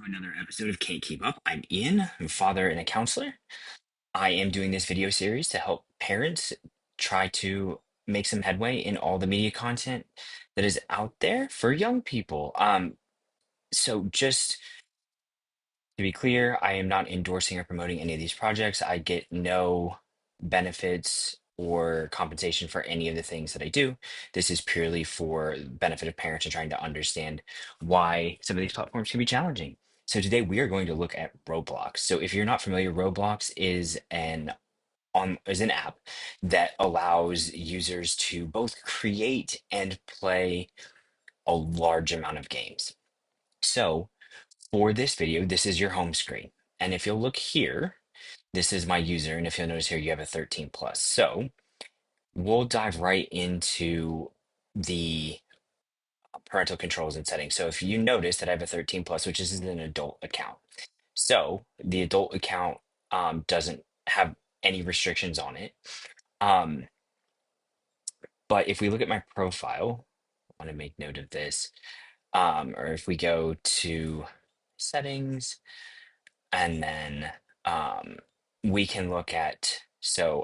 to another episode of Can't Keep Up. I'm Ian, I'm a father and a counselor. I am doing this video series to help parents try to make some headway in all the media content that is out there for young people. So just to be clear, I am not endorsing or promoting any of these projects. I get no benefits or compensation for any of the things that I do. This is purely for benefit of parents and trying to understand why some of these platforms can be challenging. So today we are going to look at Roblox. So if you're not familiar, Roblox is an app that allows users to both create and play a large amount of games. So for this video, this is your home screen. And if you'll look here, this is my user. And if you'll notice here, you have a 13 plus. So we'll dive right into the parental controls and settings. So if you notice that I have a 13 plus, which is an adult account. So the adult account doesn't have any restrictions on it. Um, but if we look at my profile, I want to make note of this. Or if we go to settings, and then um, we can look at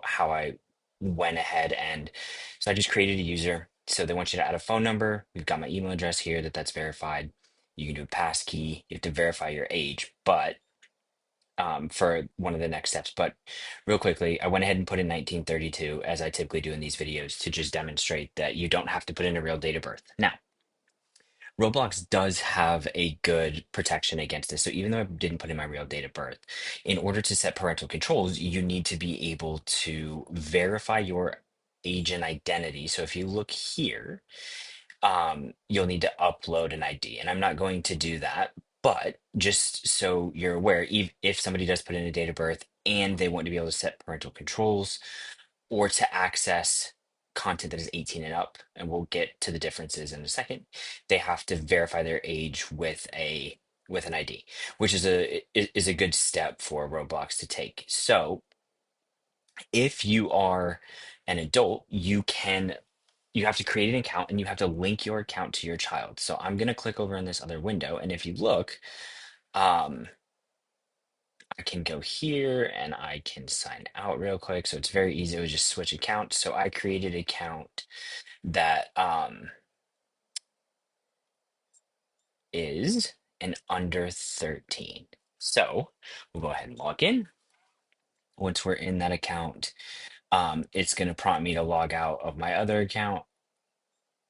how I went ahead and so I just created a user. So they want you to add a phone number. We've got my email address here that's verified. You can do a pass key. You have to verify your age, but for one of the next steps. But real quickly, I went ahead and put in 1932 as I typically do in these videos to just demonstrate that you don't have to put in a real date of birth. Now, Roblox does have a good protection against this. So even though I didn't put in my real date of birth, in order to set parental controls, you need to be able to verify your age and identity. So if you look here, you'll need to upload an ID. And I'm not going to do that, but just so you're aware, if somebody does put in a date of birth and they want to be able to set parental controls, or to access content that is 18 and up, and we'll get to the differences in a second, they have to verify their age with an ID, which is a good step for Roblox to take. So if you are an adult, you have to create an account and you have to link your account to your child. So I'm going to click over in this other window, and if you look, um, I can go here and I can sign out real quick. So it's very easy. It was just switch accounts. So I created an account that is an under 13. So we'll go ahead and log in. Once we're in that account, it's going to prompt me to log out of my other account.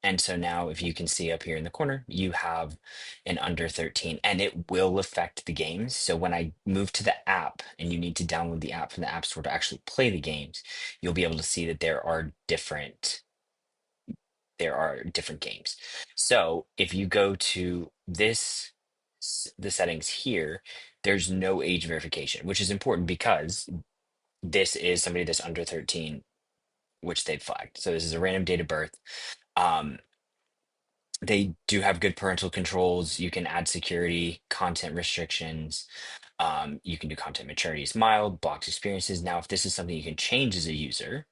And so now, if you can see up here in the corner, you have an under 13, and it will affect the games. So when I move to the app and you need to download the app from the App Store to actually play the games, you'll be able to see that there are different games. So if you go to the settings here, there's no age verification, which is important because this is somebody that's under 13, which they've flagged. So this is a random date of birth. Um, they do have good parental controls. You can add security, content restrictions. You can do content maturity is mild, blocks experiences. Now, if this is something you can change as a user,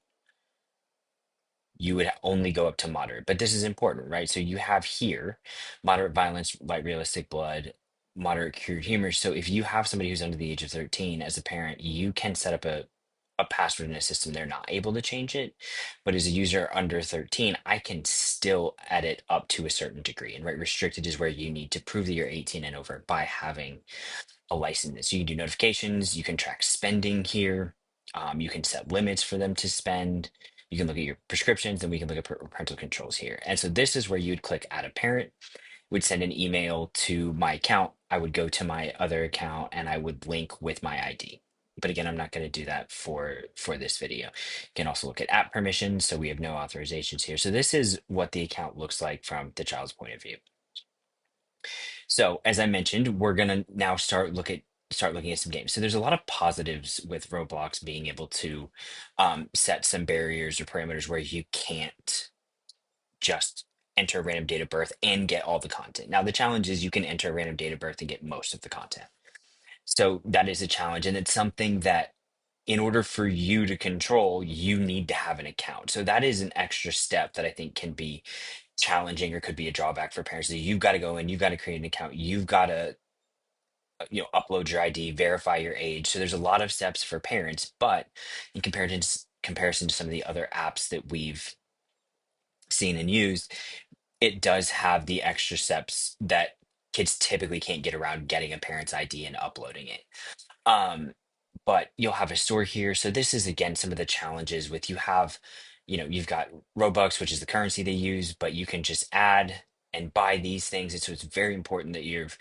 you would only go up to moderate. But this is important, right? So you have here moderate violence, light realistic blood, moderate crude humor. So if you have somebody who's under the age of 13 as a parent, you can set up a password in a system. They're not able to change it. But as a user under 13, I can still edit up to a certain degree. And right, restricted is where you need to prove that you're 18 and over by having a license. So you can do notifications, you can track spending here, you can set limits for them to spend. You can look at your prescriptions, and we can look at parental controls here. And so this is where you'd click add a parent, would send an email to my account. I would go to my other account and I would link with my ID. But again, I'm not going to do that for this video. You can also look at app permissions. So we have no authorizations here. So this is what the account looks like from the child's point of view. So as I mentioned, we're gonna now start looking at some games. So there's a lot of positives with Roblox being able to set some barriers or parameters where you can't just enter a random date of birth and get all the content. Now the challenge is you can enter a random date of birth and get most of the content. So that is a challenge, and it's something that in order for you to control, you need to have an account. So that is an extra step that I think can be challenging or could be a drawback for parents. That you've got to go in, you've got to create an account, you've got to upload your ID, verify your age. So there's a lot of steps for parents, but in comparison to some of the other apps that we've seen and used, it does have the extra steps that kids typically can't get around getting a parent's ID and uploading it. Um, but you'll have a store here. So this is again some of the challenges with you've got Robux, which is the currency they use, but you can just add and buy these things. And so it's very important that you've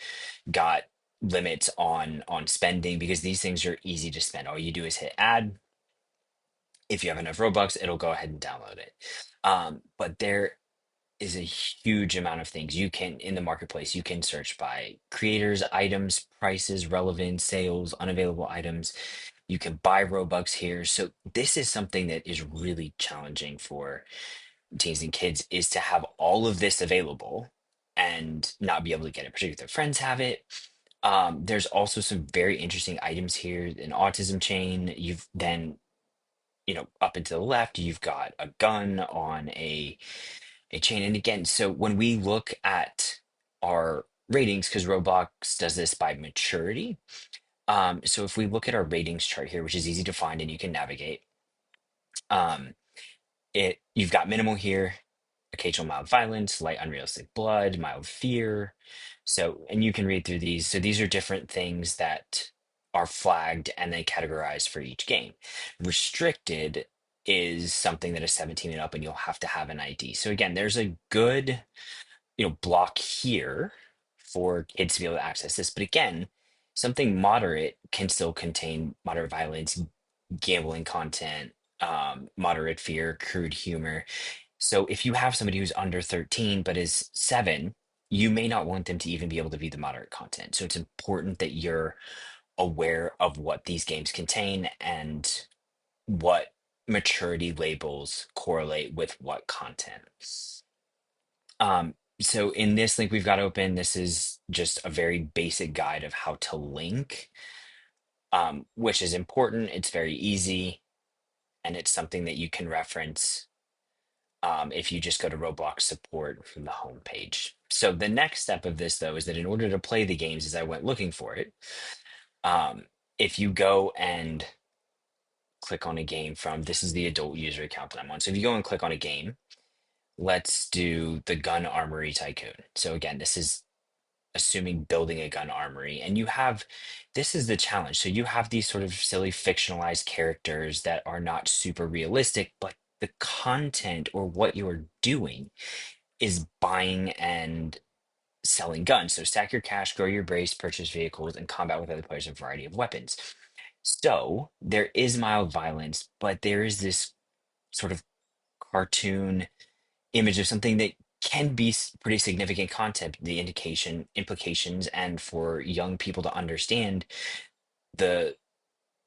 got limits on spending because these things are easy to spend. All you do is hit add. If you have enough Robux, it'll go ahead and download it. But there is a huge amount of things you can in the marketplace. You can search by creators, items, prices, relevant, sales, unavailable items. You can buy Robux here. So this is something that is really challenging for teens and kids is to have all of this available and not be able to get it, particularly if their friends have it. There's also some very interesting items here. An autism chain. You've then, up and to the left, you've got a gun on a chain. And again, so when we look at our ratings, because Roblox does this by maturity. So if we look at our ratings chart here, which is easy to find and you can navigate, um, you've got minimal here, occasional mild violence, light unrealistic blood, mild fear. So, and you can read through these. So these are different things that are flagged and then categorized for each game. Restricted is something that is 17 and up, and you'll have to have an ID. So again, there's a good block here for kids to be able to access this. But again, something moderate can still contain moderate violence, gambling content, moderate fear, crude humor. So if you have somebody who's under 13 but is 7, you may not want them to even be able to view the moderate content. So it's important that you're aware of what these games contain and what maturity labels correlate with what content. So in this link we've got open, this is just a very basic guide of how to link, which is important. It's very easy, and it's something that you can reference if you just go to Roblox support from the home page. So the next step of this, though, is that in order to play the games, as I went looking for it, um, if you go and click on a game from, this is the adult user account that I'm on. So if you go and click on a game, let's do the Gun Armory Tycoon. So again, this is assuming building a gun armory, and this is the challenge. So you have these sort of silly fictionalized characters that are not super realistic, but the content or what you're doing is buying and selling guns. So stack your cash, grow your base, purchase vehicles, and combat with other players a variety of weapons. So there is mild violence, but there is this sort of cartoon image of something that can be pretty significant content, the implications, and for young people to understand the,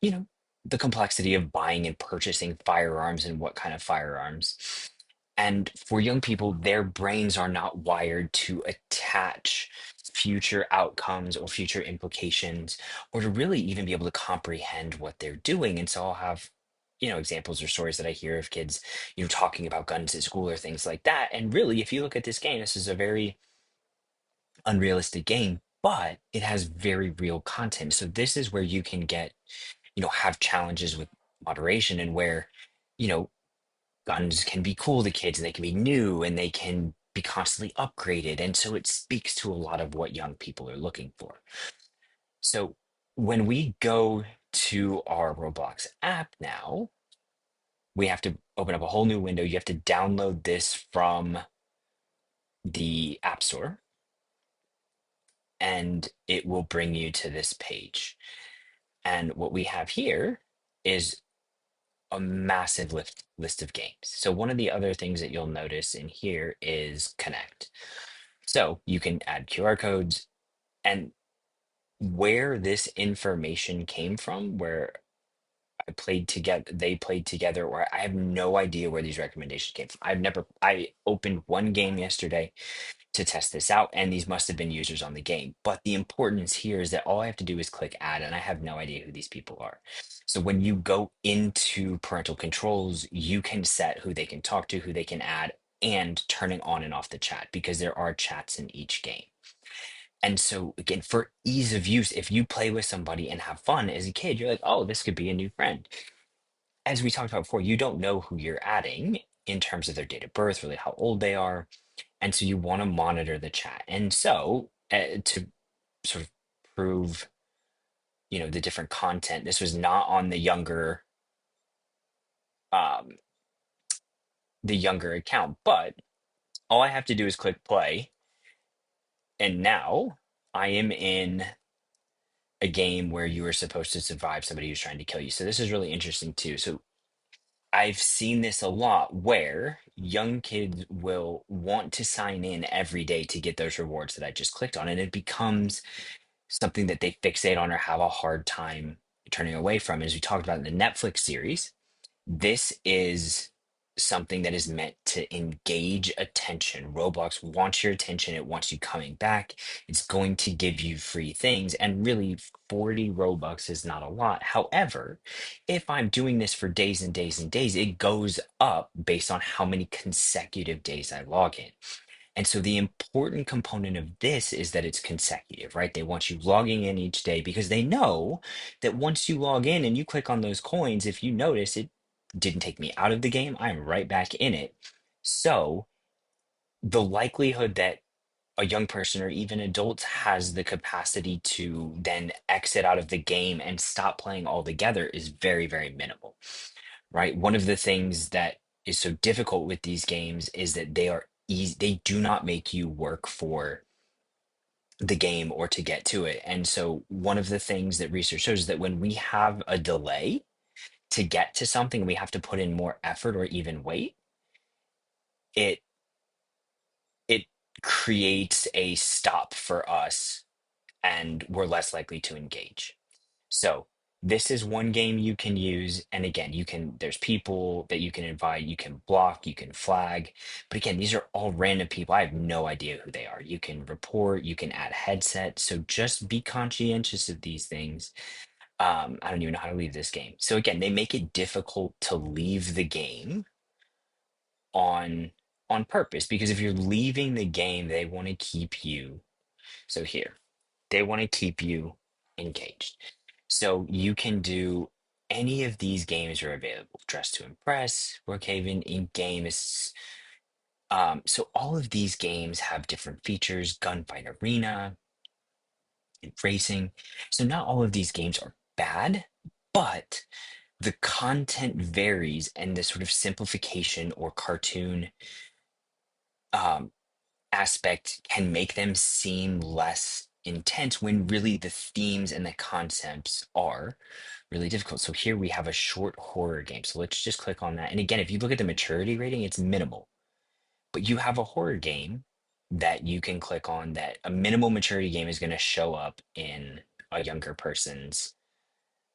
you know, the complexity of buying and purchasing firearms and what kind of firearms. And for young people, their brains are not wired to attach future outcomes or future implications, or to really even be able to comprehend what they're doing. And so I'll have, examples or stories that I hear of kids, talking about guns at school or things like that. And really, if you look at this game, this is a very unrealistic game, but it has very real content. So this is where you can get, have challenges with moderation and where, you know, guns can be cool to kids and they can be new and they can be constantly upgraded. And so it speaks to a lot of what young people are looking for. So when we go to our Roblox app now, we have to open up a whole new window. You have to download this from the App Store, and it will bring you to this page. And what we have here is a massive list of games. So one of the other things that you'll notice in here is connect. So you can add QR codes, and where this information came from, where they played together, or I have no idea where these recommendations came from. I opened one game yesterday to test this out, and these must have been users on the game. But the importance here is that all I have to do is click add, and I have no idea who these people are. So when you go into parental controls, you can set who they can talk to, who they can add, and turning on and off the chat because there are chats in each game. And so, again, for ease of use, if you play with somebody and have fun as a kid, you're like, oh, this could be a new friend. As we talked about before, you don't know who you're adding in terms of their date of birth, really how old they are. And so you want to monitor the chat. And so, to sort of prove, the different content, this was not on um, the younger account, but all I have to do is click play, and now I am in a game where you are supposed to survive somebody who's trying to kill you. So this is really interesting too. So I've seen this a lot where young kids will want to sign in every day to get those rewards that I just clicked on, and it becomes something that they fixate on or have a hard time turning away from. As we talked about in the Netflix series, this is something that is meant to engage attention. Roblox wants your attention. It wants you coming back. It's going to give you free things. And really, 40 Robux is not a lot. However, if I'm doing this for days and days and days, it goes up based on how many consecutive days I log in. And so the important component of this is that it's consecutive, right? They want you logging in each day because they know that once you log in and you click on those coins, if you notice it didn't take me out of the game, I'm right back in it. So the likelihood that a young person or even adults has the capacity to then exit out of the game and stop playing altogether is very, very minimal, right? One of the things that is so difficult with these games is that they are easy, they do not make you work for the game or to get to it. And so one of the things that research shows is that when we have a delay to get to something, we have to put in more effort or even wait, it it creates a stop for us and we're less likely to engage. So this is one game you can use. And again, there's people that you can invite, you can block, you can flag. But again, these are all random people. I have no idea who they are. You can report, you can add headsets. So just be conscientious of these things. I don't even know how to leave this game. So again, they make it difficult to leave the game on on purpose because if you're leaving the game, they want to keep you. So here, they want to keep you engaged. So you can do any of these games are available. Dress to Impress, Brookhaven, In Game is so all of these games have different features, Gunfight Arena, and racing. So not all of these games are bad, but the content varies and the sort of simplification or cartoon um, aspect can make them seem less intense when really the themes and the concepts are really difficult. So here we have a short horror game. So let's just click on that. And again, if you look at the maturity rating, it's minimal, but you have a horror game that you can click on that a minimal maturity game is going to show up in a younger person's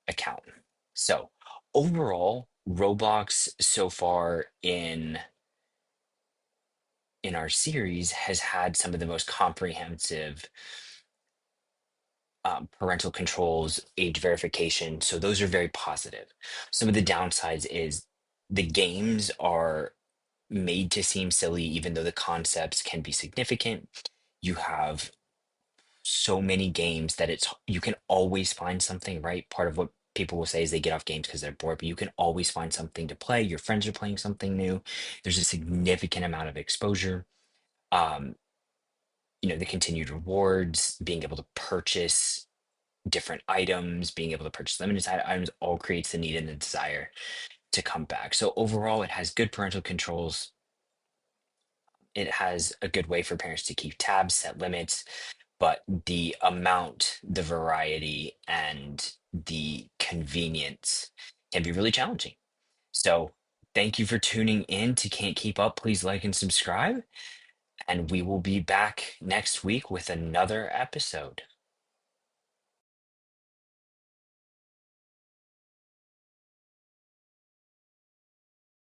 account. So overall, Roblox so far in our series has had some of the most comprehensive parental controls, age verification. So those are very positive. Some of the downsides is the games are made to seem silly, even though the concepts can be significant. You have so many games that you can always find something, right? Part of what people will say is they get off games because they're bored, but you can always find something to play. Your friends are playing something new. There's a significant amount of exposure. Um, the continued rewards, being able to purchase different items, being able to purchase limited items all creates the need and the desire to come back. So overall, it has good parental controls. It has a good way for parents to keep tabs, set limits, but the amount, the variety, and the convenience can be really challenging. So thank you for tuning in to Can't Keep Up. Please like and subscribe, and we will be back next week with another episode.